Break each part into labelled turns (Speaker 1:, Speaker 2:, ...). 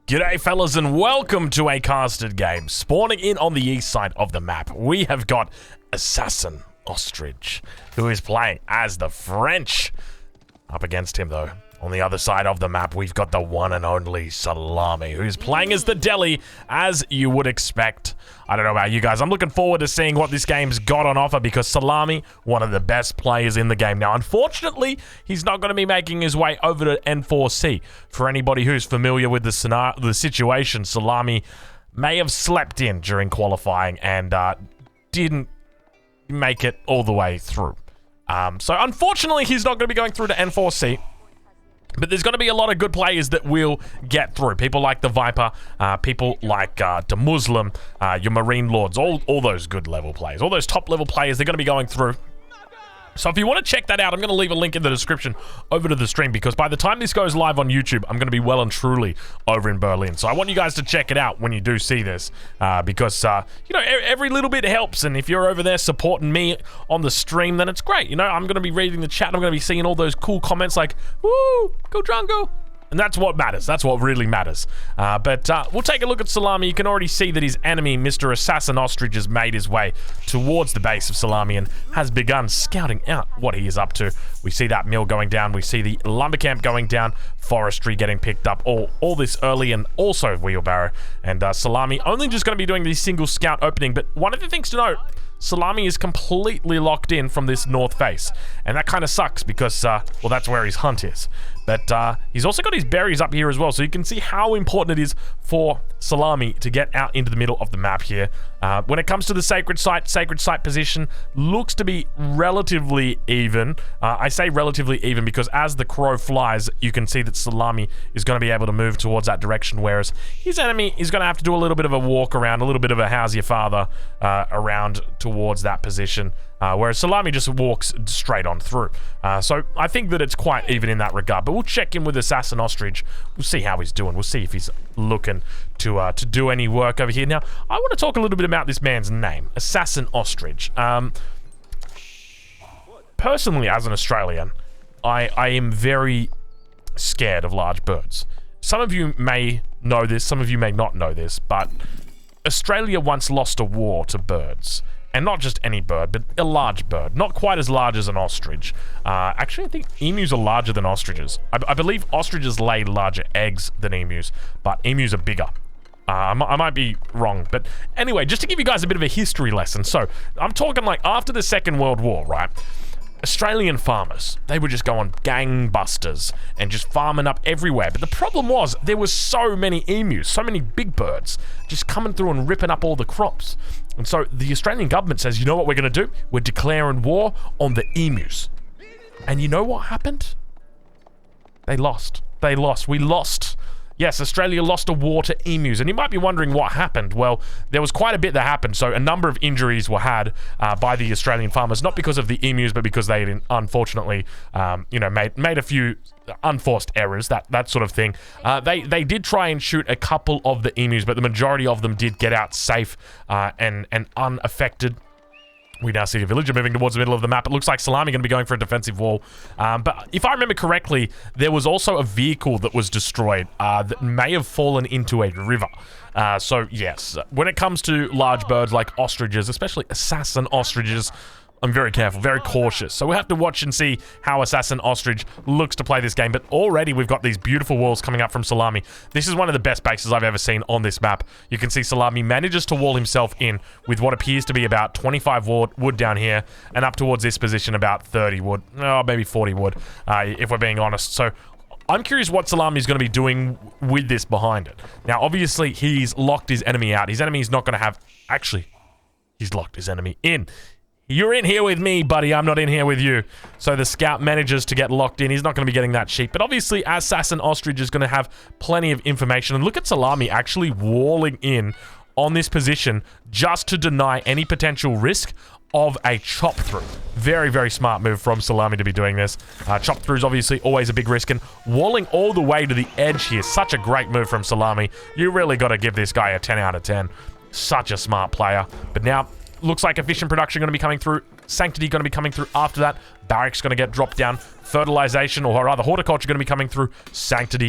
Speaker 1: G'day fellas and welcome to a casted game. Spawning in on the east side of the map, we have got Assassin Ostrich, who is playing as the French. Up against him though, on the other side of the map, we've got the one and only Salami, who's playing as the Deli, as you would expect. I don't know about you guys, I'm looking forward to seeing what this game's got on offer because Salami, one of the best players in the game. Now, unfortunately, he's not going to be making his way over to N4C. For anybody who's familiar with the situation, Salami may have slept in during qualifying and didn't make it all the way through. So unfortunately, he's not going to be going through to N4C. But there's going to be a lot of good players that will get through. People like the Viper, people like the Muslim, your Marine Lords, all those good level players. All those top level players, they're going to be going through. So if you want to check that out, I'm going to leave a link in the description over to the stream because by the time this goes live on YouTube, I'm going to be well and truly over in Berlin. So I want you guys to check it out when you do see this because, you know, every little bit helps. And if you're over there supporting me on the stream, then it's great. You know, I'm going to be reading the chat. I'm going to be seeing all those cool comments like, woo, go Drongo. And that's what matters. That's what really matters. But we'll take a look at Salami. You can already see that his enemy, Mr. Assassin Ostrich, has made his way towards the base of Salami and has begun scouting out what he is up to. We see that mill going down. We see the lumber camp going down. Forestry getting picked up all this early and also wheelbarrow. And Salami only just going to be doing the single scout opening. But one of the things to note, Salami is completely locked in from this north face. And that kind of sucks because, well, that's where his hunt is. But he's also got his berries up here as well, so you can see how important it is for Salami to get out into the middle of the map here. When it comes to the sacred site position looks to be relatively even. I say relatively even because as the crow flies, you can see that Salami is going to be able to move towards that direction, whereas his enemy is going to have to do a little bit of a walk around, a little bit of a how's your father around towards that position. Whereas Salami just walks straight on through. So I think that it's quite even in that regard. But we'll check in with Assassin Ostrich. We'll see how he's doing. We'll see if he's looking to do any work over here. Now, I want to talk a little bit about this man's name, Assassin Ostrich. Personally, as an Australian, I am very scared of large birds. Some of you may know this, some of you may not know this, but Australia once lost a war to birds. And not just any bird, but a large bird. Not quite as large as an ostrich. Actually, I think emus are larger than ostriches. I believe ostriches lay larger eggs than emus, but emus are bigger. I might be wrong, but anyway, just to give you guys a bit of a history lesson. So, I'm talking like after the Second World War, right? Australian farmers, they were just going gangbusters and just farming up everywhere. But the problem was there was so many emus, so many big birds just coming through and ripping up all the crops. And so the Australian government says, you know what we're going to do? We're declaring war on the emus. And you know what happened? They lost. They lost. We lost. Yes, Australia lost a war to emus, and you might be wondering what happened. Well, there was quite a bit that happened, so a number of injuries were had by the Australian farmers, not because of the emus, but because they unfortunately, you know, made a few unforced errors, that sort of thing. They did try and shoot a couple of the emus, but the majority of them did get out safe and unaffected. We now see a villager moving towards the middle of the map. It looks like Salami going to be going for a defensive wall. But if I remember correctly, there was also a vehicle that was destroyed that may have fallen into a river. So yes, when it comes to large birds like ostriches, especially assassin ostriches, I'm very careful, very cautious. So we'll have to watch and see how Assassin Ostrich looks to play this game. But already we've got these beautiful walls coming up from Salami. This is one of the best bases I've ever seen on this map. You can see Salami manages to wall himself in with what appears to be about 25 wood down here and up towards this position about 30 wood. Oh, maybe 40 wood, if we're being honest. So I'm curious what Salami is going to be doing with this behind it. Now, obviously, he's locked his enemy out. His enemy is not going to have... Actually, he's locked his enemy in. You're in here with me, buddy. I'm not in here with you. So the scout manages to get locked in. He's not going to be getting that sheep. But obviously, Assassin Ostrich is going to have plenty of information. And look at Salami actually walling in on this position just to deny any potential risk of a chop through. Very, very smart move from Salami to be doing this. Chop through is obviously always a big risk, and walling all the way to the edge here, such a great move from Salami. You really got to give this guy a 10 out of 10. Such a smart player. But now, looks like efficient production going to be coming through Sanctity going to be coming through after that. Barracks going to get dropped down. Fertilization, or rather Horticulture, going to be coming through. Specialized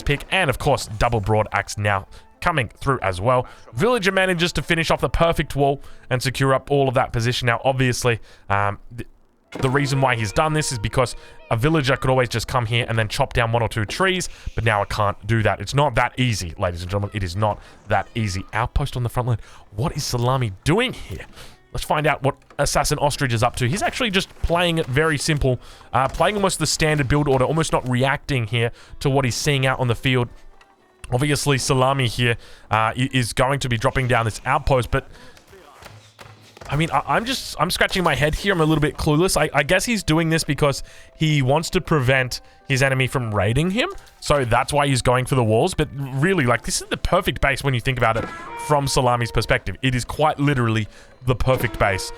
Speaker 1: pick, and of course, double broad axe now coming through as well. Villager manages to finish off the perfect wall and secure up all of that position. Now, obviously, the reason why he's done this is because a villager could always just come here and then chop down 1 or 2 trees, but now I can't do that. It's not that easy, ladies and gentlemen. It is not that easy. Outpost on the front line. What is Salami doing here? Let's find out what Assassin Ostrich is up to. He's actually just playing it very simple, playing almost the standard build order, almost not reacting here to what he's seeing out on the field. Obviously, Salami here is going to be dropping down this outpost, but I mean, I'm scratching my head here. I'm a little bit clueless. I guess he's doing this because he wants to prevent his enemy from raiding him. So that's why he's going for the walls. But really, like, this is the perfect base when you think about it from Salami's perspective. It is quite literally the perfect base.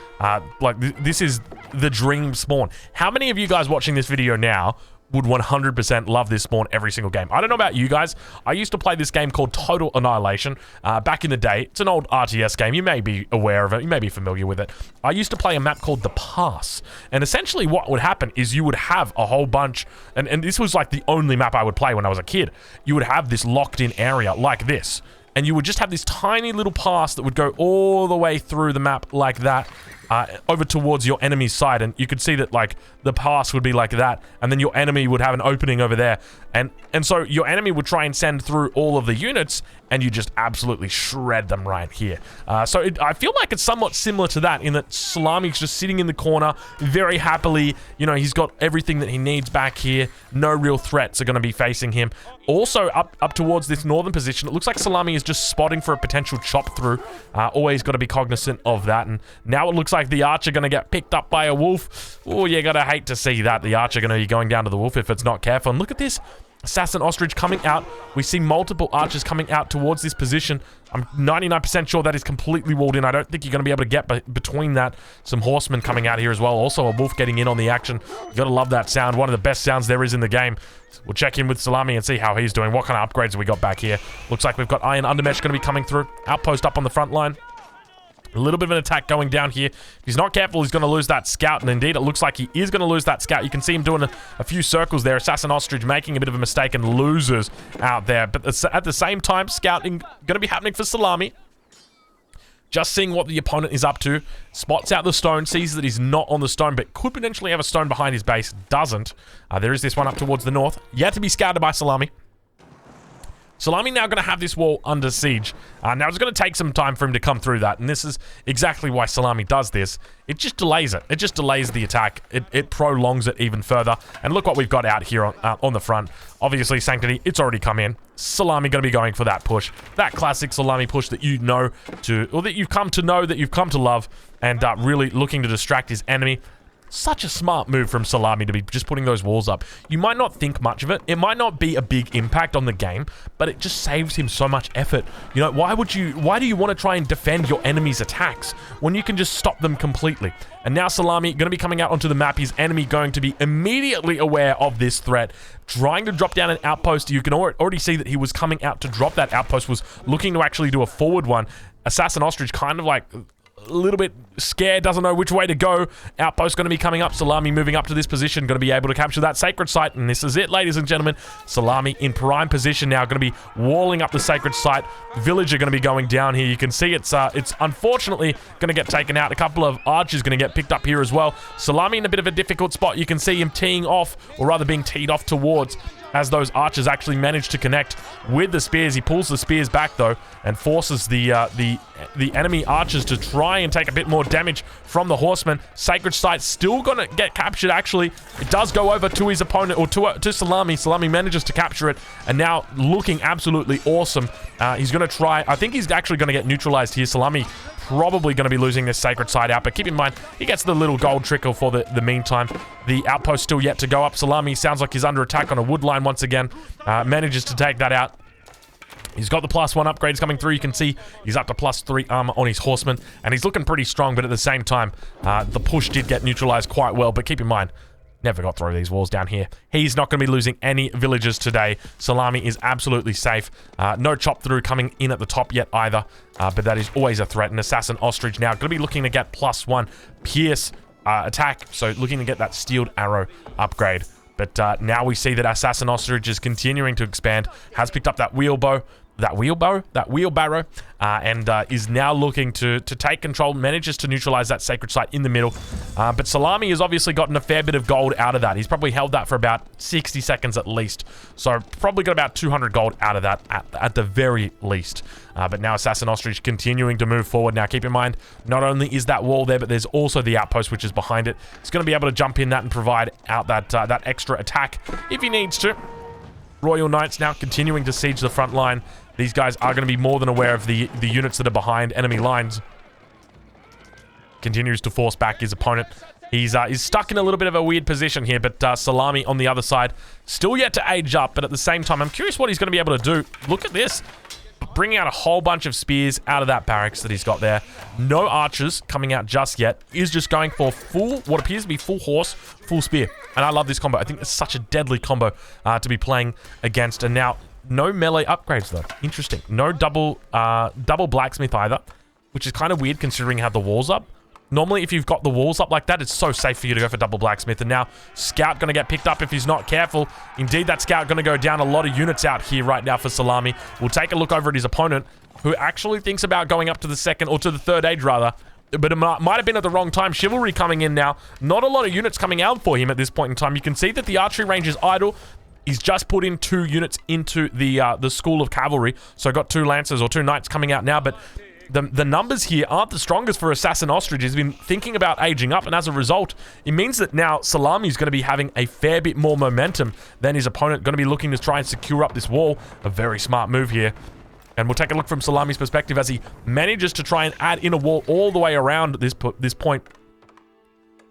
Speaker 1: This is the dream spawn. How many of you guys watching this video now would 100% love this spawn every single game? I don't know about you guys. I used to play this game called Total Annihilation back in the day. It's an old RTS game. You may be aware of it. You may be familiar with it. I used to play a map called The Pass. And essentially what would happen is you would have a whole bunch, and this was like the only map I would play when I was a kid. You would have this locked-in area like this. And you would just have this tiny little pass that would go all the way through the map like that, over towards your enemy's side. And you could see that, like, the pass would be like that, and then your enemy would have an opening over there. And so your enemy would try and send through all of the units, and you just absolutely shred them right here. I feel like it's somewhat similar to that, in that Salami's just sitting in the corner, very happily. You know, he's got everything that he needs back here. No real threats are going to be facing him. Also, up towards this northern position, it looks like Salami is just spotting for a potential chop through. Always got to be cognizant of that. And now it looks like the archer going to get picked up by a wolf. Oh, you got to hate to see that. The archer going to be going down to the wolf if it's not careful. And look at this. Assassin Ostrich coming out. We see multiple archers coming out towards this position. I'm 99% sure that is completely walled in. I don't think you're going to be able to get between that. Some horsemen coming out here as well. Also, a wolf getting in on the action. You got to love that sound. One of the best sounds there is in the game. We'll check in with Salami and see how he's doing. What kind of upgrades have we got back here? Looks like we've got Iron Undermesh going to be coming through. Outpost up on the front line. A little bit of an attack going down here. If he's not careful, he's going to lose that scout. And indeed, it looks like he is going to lose that scout. You can see him doing a few circles there. Assassin Ostrich making a bit of a mistake and loses out there. But at the same time, scouting going to be happening for Salami. Just seeing what the opponent is up to. Spots out the stone, sees that he's not on the stone, but could potentially have a stone behind his base. Doesn't. There is this one up towards the north. Yet to be scouted by Salami. Salami now going to have this wall under siege. Now it's going to take some time for him to come through that, and this is exactly why Salami does this. It just delays it. It just delays the attack. It prolongs it even further. And look what we've got out here on the front. Obviously, Sanctity, it's already come in. Salami going to be going for that push. That classic Salami push that you know or that you've come to know, that you've come to love, and really looking to distract his enemy. Such a smart move from Salami to be just putting those walls up. You might not think much of it. It might not be a big impact on the game, but it just saves him so much effort. You know, why do you want to try and defend your enemy's attacks when you can just stop them completely? And now Salami going to be coming out onto the map. His enemy going to be immediately aware of this threat, trying to drop down an outpost. You can already see that he was coming out to drop that outpost, was looking to actually do a forward one. Assassin Ostrich kind of like a little bit scared, doesn't know which way to go. Outpost going to be coming up. Salami moving up to this position, going to be able to capture that sacred site, and this is it, ladies and gentlemen. Salami in prime position now, going to be walling up the sacred site. Villager going to be going down here. You can see it's unfortunately going to get taken out. A couple of archers going to get picked up here as well. Salami in a bit of a difficult spot. You can see him teeing off, or rather being teed off towards, as those archers actually manage to connect with the spears. He pulls the spears back though, and forces the enemy archers to try and take a bit more damage from the horsemen. Sacred site still gonna get captured. Actually, it does go over to his opponent, or to Salami. Salami manages to capture it, and now looking absolutely awesome. He's gonna try. I think he's actually gonna get neutralized here. Salami probably going to be losing this sacred site out, but keep in mind, he gets the little gold trickle for the meantime. The outpost still yet to go up. Salami sounds like he's under attack on a wood line once again. Manages to take that out. He's got the +1 upgrades coming through. You can see he's up to +3 armor on his horseman, and he's looking pretty strong, but at the same time, the push did get neutralized quite well. But keep in mind, Never got through these walls down here. He's not going to be losing any villagers today. Salami is absolutely safe. No chop through coming in at the top yet either. But that is always a threat. An Assassin Ostrich now going to be looking to get +1 pierce attack. So looking to get that steeled arrow upgrade. But now we see that Assassin Ostrich is continuing to expand. Has picked up that wheelbarrow, and is now looking to take control, manages to neutralize that sacred site in the middle. But Salami has obviously gotten a fair bit of gold out of that. He's probably held that for about 60 seconds at least. So probably got about 200 gold out of that at the very least. But now Assassin Ostrich continuing to move forward. Now keep in mind, not only is that wall there, but there's also the outpost which is behind it. He's going to be able to jump in that and provide out that extra attack if he needs to. Royal Knights now continuing to siege the front line. These guys are going to be more than aware of the units that are behind enemy lines. Continues to force back his opponent. He's stuck in a little bit of a weird position here, but Salami on the other side still yet to age up, but at the same time, I'm curious what he's going to be able to do. Look at this. Bringing out a whole bunch of spears out of that barracks that he's got there. No archers coming out just yet. He's just going for what appears to be full horse, full spear. And I love this combo. I think it's such a deadly combo to be playing against. And now, no melee upgrades though. Interesting. No double blacksmith either, which is kind of weird considering how the wall's up. Normally, if you've got the walls up like that, it's so safe for you to go for double blacksmith. And now, Scout going to get picked up if he's not careful. Indeed, that Scout going to go down. A lot of units out here right now for Salami. We'll take a look over at his opponent, who actually thinks about going up to the second, or to the third age rather. But it might have been at the wrong time. Chivalry coming in now. Not a lot of units coming out for him at this point in time. You can see that the archery range is idle. He's just put in 2 units into the School of Cavalry. So got 2 Lancers or 2 Knights coming out now, but the numbers here aren't the strongest for Assassin Ostrich. He's been thinking about aging up, and as a result, it means that now Salami is going to be having a fair bit more momentum than his opponent. Going to be looking to try and secure up this wall. A very smart move here. And we'll take a look from Salami's perspective as he manages to try and add in a wall all the way around this point.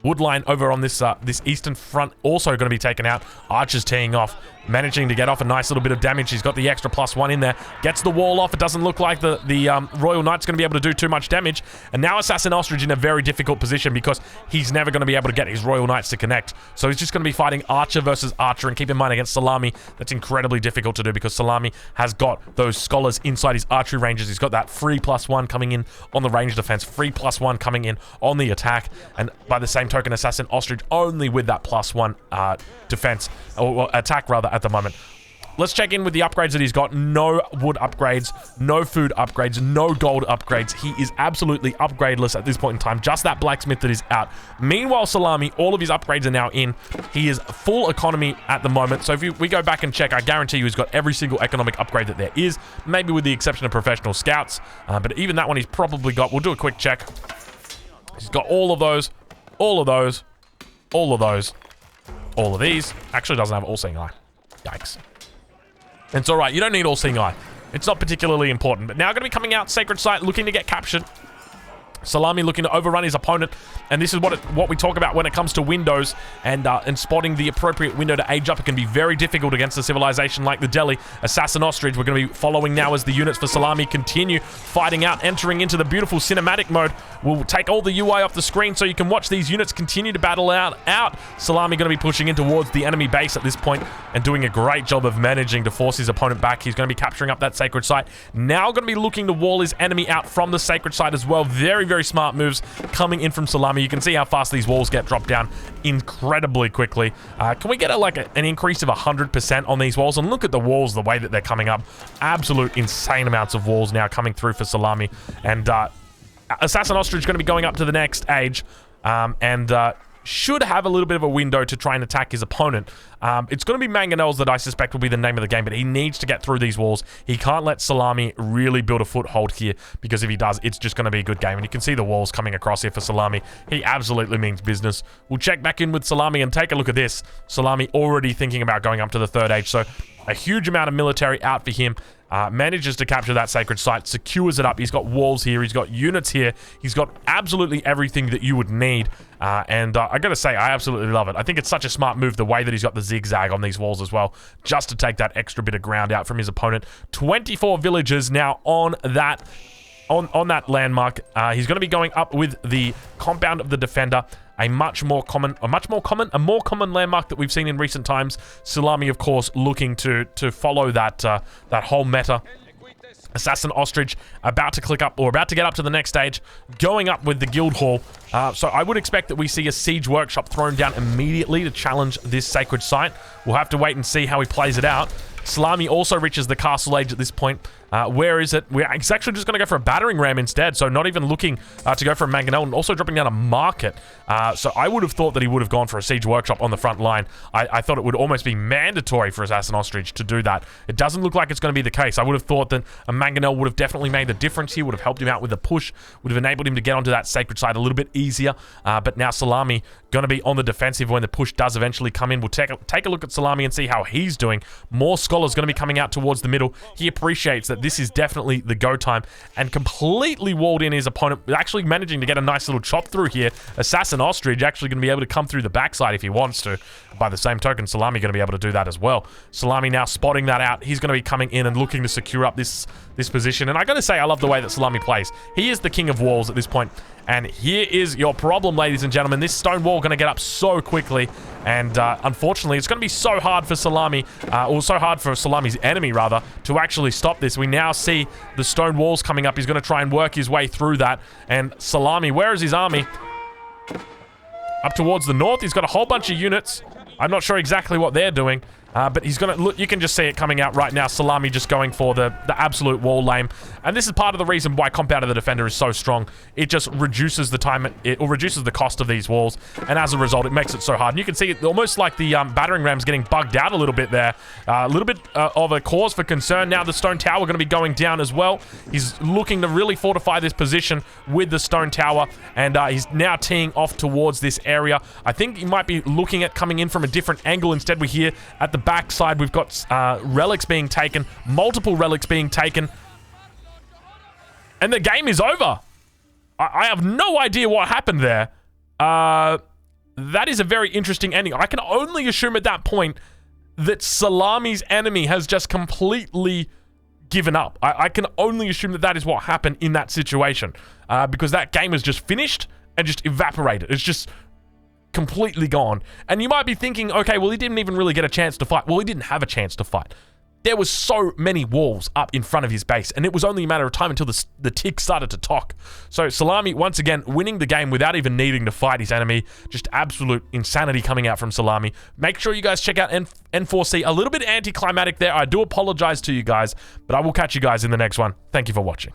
Speaker 1: Woodline over on this eastern front also going to be taken out. Archers teeing off, managing to get off a nice little bit of damage. He's got the extra +1 in there. Gets the wall off. It doesn't look like the Royal Knight's going to be able to do too much damage. And now Assassin Ostrich in a very difficult position because he's never going to be able to get his Royal Knights to connect. So he's just going to be fighting Archer versus Archer. And keep in mind, against Salami, that's incredibly difficult to do because Salami has got those scholars inside his archery ranges. He's got that free +1 coming in on the range defense, free +1 coming in on the attack. And by the same token, Assassin Ostrich only with that +1 defense, or attack rather, at the moment. Let's check in with the upgrades that he's got. No wood upgrades, no food upgrades, no gold upgrades. He is absolutely upgradeless at this point in time. Just that blacksmith that is out. Meanwhile, Salami, all of his upgrades are now in. He is full economy at the moment. So if we go back and check, I guarantee you he's got every single economic upgrade that there is, maybe with the exception of professional scouts. But even that one he's probably got. We'll do a quick check. He's got all of those, all of those, all of those, all of these. Actually doesn't have all-seeing eye. Yikes. It's all right. You don't need all-seeing eye. It's not particularly important. But now going to be coming out Sacred Site, looking to get captured. Salami looking to overrun his opponent, and this is what we talk about when it comes to windows and spotting the appropriate window to age up. It can be very difficult against a civilization like the Delhi. Assassin Ostrich, we're going to be following now as the units for Salami continue fighting out, entering into the beautiful cinematic mode. We'll take all the UI off the screen so you can watch these units continue to battle out. Salami going to be pushing in towards the enemy base at this point and doing a great job of managing to force his opponent back. He's going to be capturing up that Sacred Site. Now going to be looking to wall his enemy out from the Sacred Site as well. Very smart moves coming in from Salami. You can see how fast these walls get dropped down incredibly quickly. Can we get an increase of 100% on these walls? And look at the walls, the way that they're coming up. Absolute insane amounts of walls now coming through for Salami. And Assassin Ostrich is going to be going up to the next age. Should have a little bit of a window to try and attack his opponent. It's going to be Mangonels that I suspect will be the name of the game, but he needs to get through these walls. He can't let Salami really build a foothold here, because if he does, it's just going to be a good game. And you can see the walls coming across here for Salami. He absolutely means business. We'll check back in with Salami and take a look at this. Salami already thinking about going up to the third age, so a huge amount of military out for him. Manages to capture that Sacred Site, secures it up. He's got walls here. He's got units here. He's got absolutely everything that you would need. I gotta say, I absolutely love it. I think it's such a smart move, the way that he's got the zigzag on these walls as well, just to take that extra bit of ground out from his opponent. 24 villagers now on that landmark. He's going to be going up with the compound of the defender. a more common landmark that we've seen in recent times. Salami, of course, looking to follow that whole meta. Assassin Ostrich about to click up, or about to get up to the next stage, going up with the guild hall. So I would expect that we see a siege workshop thrown down immediately to challenge this sacred site. We'll have to wait and see how he plays it out. Salami also reaches the castle age at this point. Where is it? He's actually just going to go for a battering ram instead, so not even looking to go for a mangonel, and also dropping down a market. So I would have thought that he would have gone for a siege workshop on the front line. I thought it would almost be mandatory for Assassin Ostrich to do that. It doesn't look like it's going to be the case. I would have thought that a mangonel would have definitely made a difference here, would have helped him out with a push, would have enabled him to get onto that sacred site a little bit easier. But now Salami going to be on the defensive when the push does eventually come in. We'll take a look at Salami and see how he's doing. More scholars going to be coming out towards the middle. He appreciates that this is definitely the go time, and completely walled in his opponent, actually managing to get a nice little chop through here. Assassin Ostrich actually going to be able to come through the backside if he wants to. By the same token, Salami going to be able to do that as well. Salami now spotting that out. He's going to be coming in and looking to secure up this position. And I got to say, I love the way that Salami plays. He is the king of walls at this point. And here is your problem, ladies and gentlemen. This stone wall going to get up so quickly. And unfortunately, it's going to be so hard for Salami, or so hard for Salami's enemy, rather, to actually stop this. We now see the stone walls coming up. He's going to try and work his way through that. And Salami, where is his army? Up towards the north. He's got a whole bunch of units. I'm not sure exactly what they're doing. But he's gonna look. You can just see it coming out right now. Salami just going for the absolute wall lame, and this is part of the reason why Comp Out of the Defender is so strong. It just reduces the time, or reduces the cost of these walls, and as a result, it makes it so hard. And you can see it almost like the battering ram's getting bugged out a little bit there. A little bit of a cause for concern. Now the stone tower going to be going down as well. He's looking to really fortify this position with the stone tower, and he's now teeing off towards this area. I think he might be looking at coming in from a different angle. Instead, we're here at the backside. We've got relics being taken, multiple relics being taken, and the game is over. I have no idea what happened there. That is a very interesting ending. I can only assume at that point that Salami's enemy has just completely given up. I can only assume that is what happened in that situation, because that game is just finished and just evaporated. It's just completely gone. And you might be thinking, okay, well, he didn't even really get a chance to fight. Well, he didn't have a chance to fight. There was so many walls up in front of his base, and it was only a matter of time until the tick started to talk. So Salami, once again, winning the game without even needing to fight his enemy. Just absolute insanity coming out from Salami. Make sure you guys check out N4C. A little bit anticlimactic there. I do apologize to you guys, but I will catch you guys in the next one. Thank you for watching.